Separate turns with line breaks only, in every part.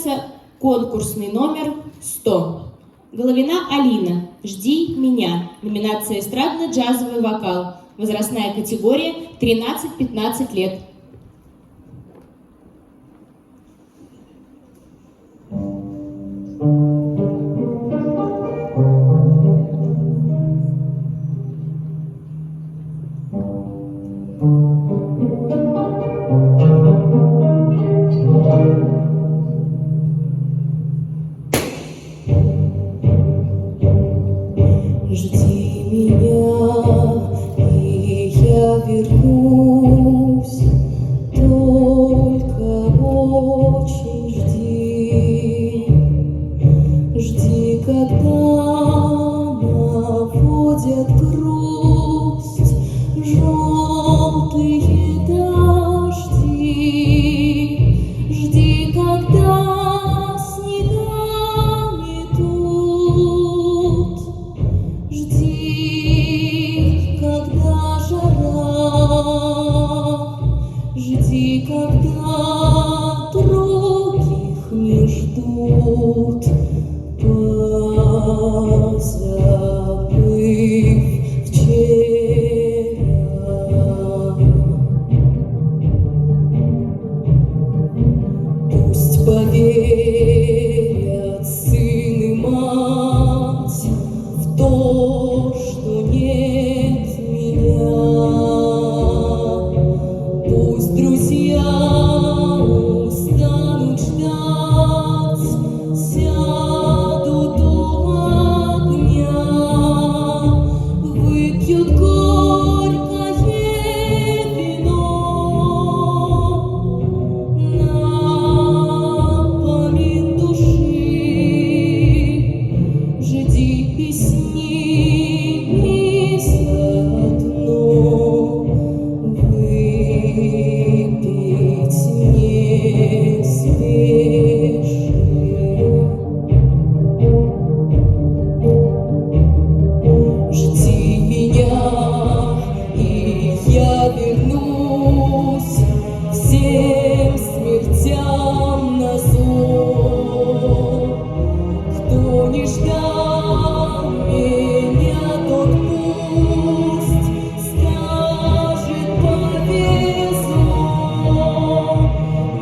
приглашается конкурсный номер 100. Головина Алина «Жди меня». Номинация «Эстрадно-джазовый вокал». Возрастная категория 13-15 лет.
Жди меня, и я вернусь, только очень жди. Жди, когда наводят грусть желтые дожди. Жди, когда снега метут. Жди, когда жара, жди, когда других не ждут, позабыв вчера. Пусть поверят сын и мать в то, что нет меня. Пусть друзья устанут ждать, сядут у огня, выпьют горькое вино напомин души. Жди песни заодно, выпить не спеши. Жди меня, и я вернусь всем смертям назло. Кто не ждал меня, тот пусть скажет: повезло.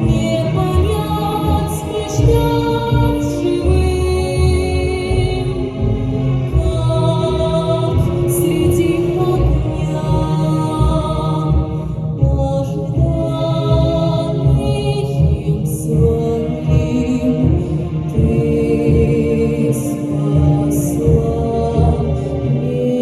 Не понять, не ждать живым, как среди огня ожиданием своим ты спасла меня.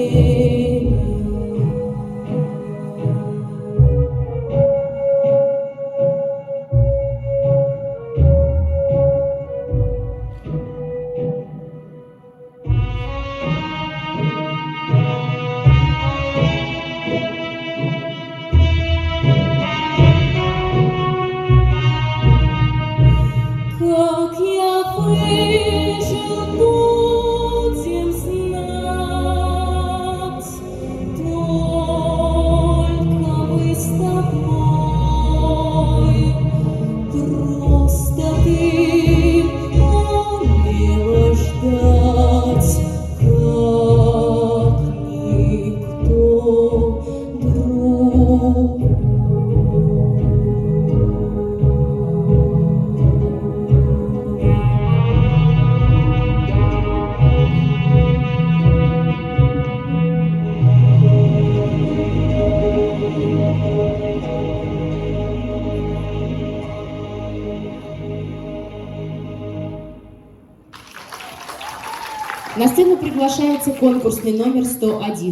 Как я выжил, будем знать, только мы с тобой. Просто ты умела ждать, как никто другой.
На сцену приглашается конкурсный номер 101.